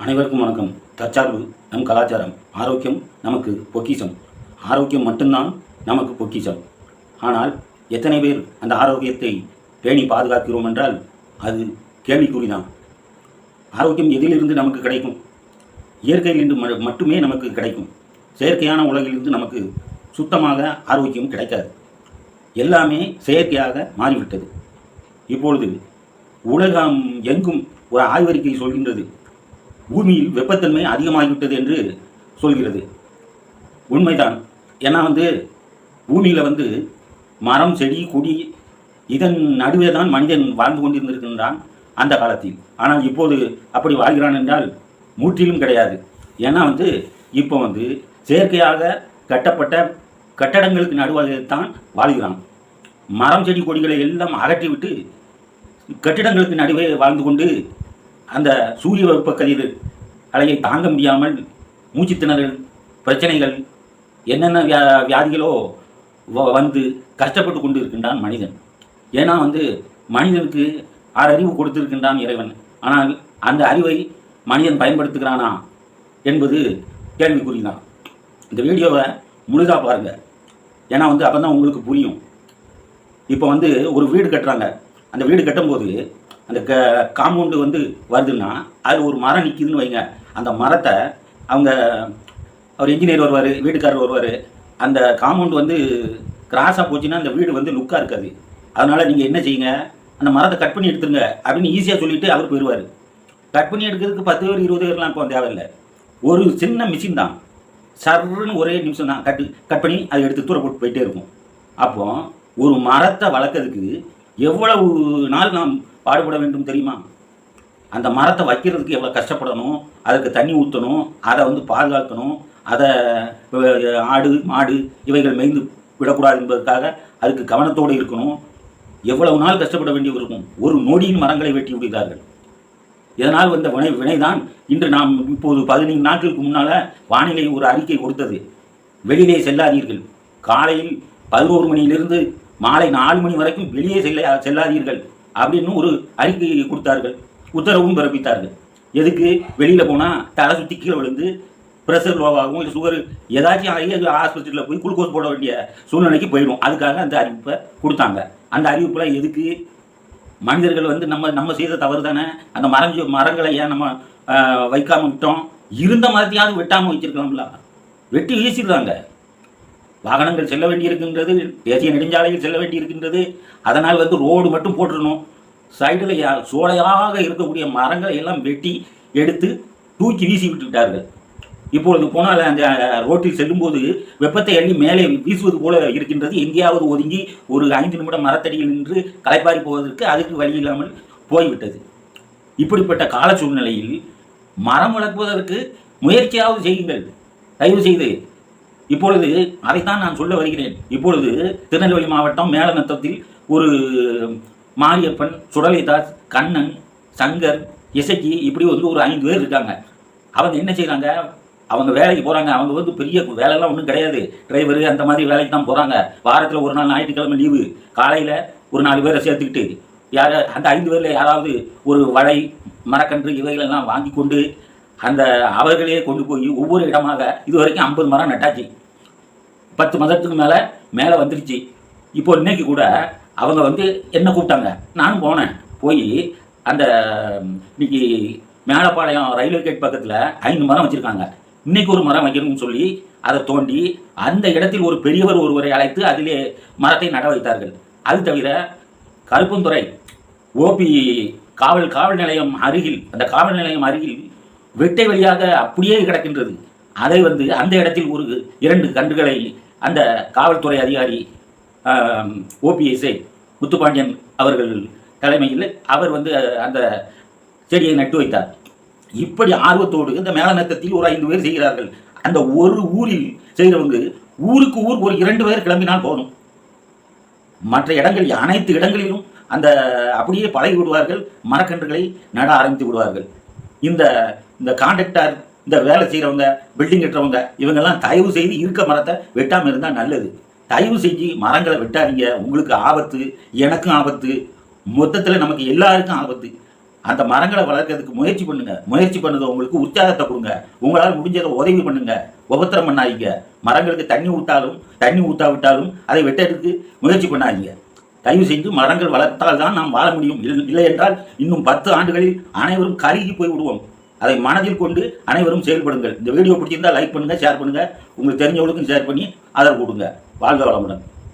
அனைவருக்கும் வணக்கம். தற்சார்பு நம் கலாச்சாரம். ஆரோக்கியம் நமக்கு பொக்கிஷம். ஆரோக்கியம் மட்டும்தான் நமக்கு பொக்கிஷம். ஆனால் எத்தனை பேர் அந்த ஆரோக்கியத்தை பேணி பாதுகாக்கிறோம் என்றால் அது கேள்விக்குறிதான். ஆரோக்கியம் எதிலிருந்து நமக்கு கிடைக்கும்? இயற்கையிலிருந்து மட்டுமே நமக்கு கிடைக்கும். செயற்கையான உலகிலிருந்து நமக்கு சுத்தமாக ஆரோக்கியம் கிடைக்காது. எல்லாமே செயற்கையாக மாறிவிட்டது. இப்பொழுது உலகம் எங்கும் ஒரு ஆய்வறிக்கை சொல்கின்றது, பூமியில் வெப்பத்தன்மை அதிகமாகிவிட்டது என்று சொல்கிறது. உண்மைதான். ஏன்னா பூமியில் மரம் செடி கொடி இதன் நடுவே தான் மனிதன் வாழ்ந்து கொண்டிருந்திருக்கின்றான் அந்த காலத்தில். ஆனால் இப்போது அப்படி வாழ்கிறான் என்றால் முற்றிலும் கிடையாது. ஏன்னா இப்போ செயற்கையாக கட்டப்பட்ட கட்டடங்களுக்கு நடுவாக தான் வாழ்கிறான். மரம் செடி கொடிகளை எல்லாம் அகற்றிவிட்டு கட்டிடங்களுக்கு நடுவே வாழ்ந்து கொண்டு அந்த சூரிய வெப்ப கதிர் அலையை தாங்க முடியாமல் மூச்சு திணறல் பிரச்சனைகள் என்னென்ன வியாதிகளோ கஷ்டப்பட்டு கொண்டு இருக்கின்றான் மனிதன். ஏன்னா மனிதனுக்கு 6 அறிவு கொடுத்திருக்கின்றான் இறைவன். ஆனால் அந்த அறிவை மனிதன் பயன்படுத்துகிறானா என்பது கேள்விக்குறிதான். இந்த வீடியோவை முழுதாக பாருங்கள். ஏன்னா அப்போ தான் உங்களுக்கு புரியும். இப்போ ஒரு வீடு கட்டுறாங்க. அந்த வீடு கட்டும்போது அந்த காம்பவுண்டு வருதுன்னா அதில் ஒரு மரம் நிற்கிதுன்னு வைங்க. அந்த மரத்தை அவர் இன்ஜினியர் வருவார், வீட்டுக்காரர் வருவார். அந்த காம்பவுண்டு கிராஸாக போச்சுன்னா அந்த வீடு லுக்காக இருக்காது. அதனால் நீங்கள் என்ன செய்யுங்க, அந்த மரத்தை கட் பண்ணி எடுத்துருங்க அப்படின்னு ஈஸியாக சொல்லிவிட்டு அவர் போயிடுவார். கட் பண்ணி எடுக்கிறதுக்கு 10 பேர் 20 பேர்லாம் இப்போ தேவையில்லை. ஒரு சின்ன மிஷின் தான், சர்ன்னு ஒரே நிமிஷம் தான் கட் பண்ணி அதை எடுத்து தூர போட்டு போயிட்டே இருக்கும். அப்போது ஒரு மரத்தை வளர்க்கறதுக்கு எவ்வளவு நாள் நாம் பாடுபட வேண்டும் தெரியுமா? அந்த மரத்தை வைக்கிறதுக்கு எவ்வளோ கஷ்டப்படணும், அதுக்கு தண்ணி ஊற்றணும், அதை பாதுகாக்கணும், அதை ஆடு மாடு இவைகள் மேய்ந்து விடக்கூடாது என்பதற்காக அதுக்கு கவனத்தோடு இருக்கணும். எவ்வளவு நாள் கஷ்டப்பட வேண்டியது இருக்கும். ஒரு நொடியின் மரங்களை வெட்டி விடுகிறார்கள். இதனால் வினைதான் இன்று நாம் இப்போது 15 நாட்களுக்கு முன்னால் வானிலை ஒரு அறிக்கை கொடுத்தது. வெளியிலே செல்லாதீர்கள், காலையில் 11 மணியிலிருந்து மாலை 4 மணி வரைக்கும் வெளியே செல்லாதீர்கள் அப்படின்னு ஒரு அறிக்கை கொடுத்தார்கள். உத்தரவும் பிறப்பித்தார்கள். எதுக்கு? வெளியில் போனால் தலை சுற்றி கீழே விழுந்து ப்ரெஷர் லோவாகும், இல்லை சுகர் ஏதாச்சும் ஆகி ஆஸ்பத்திரியில் போய் குளுக்கோஸ் போட வேண்டிய சூழ்நிலைக்கு போயிடும். அதுக்காக அந்த அறிவிப்பை கொடுத்தாங்க. அந்த அறிவிப்பில் எதுக்கு? மனிதர்கள் நம்ம செய்த தவறு தானே. அந்த மரங்களை ஏன் நம்ம வைக்காமல் விட்டோம்? இருந்த மரத்தையாவது வெட்டாமல் வச்சிருக்கலாம்ல. வெட்டி வீசிடுறாங்க. வாகனங்கள் செல்ல வேண்டியிருக்கின்றது, தேசிய நெடுஞ்சாலையில் செல்ல வேண்டியிருக்கின்றது. அதனால் ரோடு மட்டும் போட்டுடணும். சைடில் சோலையாக இருக்கக்கூடிய மரங்களை எல்லாம் வெட்டி எடுத்து தூக்கி வீசி விட்டுவிட்டார்கள். இப்பொழுது போனால் அந்த ரோட்டில் செல்லும்போது வெப்பத்தை அள்ளி மேலே வீசுவது போல இருக்கின்றது. எங்கேயாவது ஒதுங்கி ஒரு 5 நிமிடம் மரத்தடியில் நின்று களைப்பாரி போவதற்கு அதுக்கு வழி இல்லாமல் போய்விட்டது. இப்படிப்பட்ட கால சூழ்நிலையில் மரம் வளர்ப்பதற்கு முயற்சியாவது செய்யுங்கள், தயவு செய்து. இப்பொழுது அதைத்தான் நான் சொல்ல வருகிறேன். இப்பொழுது திருநெல்வேலி மாவட்டம் மேலநத்தத்தில் ஒரு மாரியப்பன், சுடலைதாஸ், கண்ணன், சங்கர், இசக்கி இப்படி ஒரு 5 பேர் இருக்காங்க. அவங்க என்ன செய்கிறாங்க? அவங்க வேலைக்கு போகிறாங்க. அவங்க பெரிய வேலைலாம் ஒன்றும் கிடையாது. டிரைவரு அந்த மாதிரி வேலைக்கு தான் போகிறாங்க. வாரத்தில் ஒரு நாள் ஞாயிற்றுக்கிழமை லீவு. காலையில் ஒரு 4 பேரை சேர்த்துக்கிட்டு அந்த 5 பேரில் யாராவது ஒரு வலை மரக்கன்று இவைகளெல்லாம் வாங்கி கொண்டு அவர்களே கொண்டு போய் ஒவ்வொரு இடமாக இது வரைக்கும் 50 மரம் நட்டாச்சு. 10 மதத்துக்கு மேலே வந்துடுச்சு. இப்போ இன்னைக்கு கூட அவங்க என்ன கூப்பிட்டாங்க. நானும் போனேன். போய் இன்னைக்கு மேலப்பாளையம் ரயில்வே கேட் பக்கத்தில் 5 மரம் வச்சுருக்காங்க. இன்னைக்கு ஒரு மரம் வைக்கணும்னு சொல்லி அதை தோண்டி அந்த இடத்தில் ஒரு பெரியவர் ஒருவரை அழைத்து அதிலே மரத்தை நட வைத்தார்கள். அது தவிர கருப்பந்துறை ஓபி காவல் நிலையம் அருகில், அந்த காவல் நிலையம் அருகில் வெட்டை வழியாக அப்படியே கிடக்கின்றது. அதை அந்த இடத்தில் ஒரு 2 கன்றுகளை அந்த காவல்துறை அதிகாரி ஓபிஎஸ்ஐ முத்துப்பாண்டியன் அவர்கள் தலைமையில் அவர் அந்த செடியை நட்டு வைத்தார். இப்படி ஆர்வத்தோடு இந்த மேலநத்தத்தில் ஒரு 5 பேர் செய்கிறார்கள். அந்த ஒரு ஊரில் செய்கிறவங்க ஊருக்கு ஊர் ஒரு 2 பேர் கிளம்பினால் போதும். மற்ற இடங்கள் அனைத்து இடங்களிலும் அப்படியே பழகி விடுவார்கள். மரக்கன்றுகளை நட ஆரம்பித்து விடுவார்கள். இந்த கான்ட்ராக்டர், இந்த வேலை செய்கிறவங்க, பில்டிங் கட்டுறவங்க இவங்கெல்லாம் தயவு செய்து இருக்க மரத்தை வெட்டாமல் இருந்தால் நல்லது. தயவு செஞ்சு மரங்களை வெட்டாதீங்க. உங்களுக்கு ஆபத்து, எனக்கும் ஆபத்து, மொத்தத்தில் நமக்கு எல்லாருக்கும் ஆபத்து. அந்த மரங்களை வளர்க்கறதுக்கு முயற்சி பண்ணுங்க. முயற்சி பண்ணது உங்களுக்கு உற்சாகத்தை கொடுங்க. உங்களால் முடிஞ்சதை உதவி பண்ணுங்க. உபத்திரம் பண்ணாதீங்க. மரங்களுக்கு தண்ணி ஊற்றாவிட்டாலும் அதை வெட்டறதுக்கு முயற்சி பண்ணாதீங்க. தயவு செய்து மரங்கள் வளர்த்தால் தான் நாம் வாழ முடியும். இல்லை என்றால் இன்னும் 10 ஆண்டுகளில் அனைவரும் கருகி போய் விடுவோம். அதை மனதில் கொண்டு அனைவரும் செயல்படுங்கள். இந்த வீடியோ பிடிச்சிருந்தால் லைக் பண்ணுங்கள், ஷேர் பண்ணுங்கள். உங்களுக்கு தெரிஞ்சவங்களுக்கும் ஷேர் பண்ணி ஆதரவு கொடுங்க. வாழ்க வளமுடன்.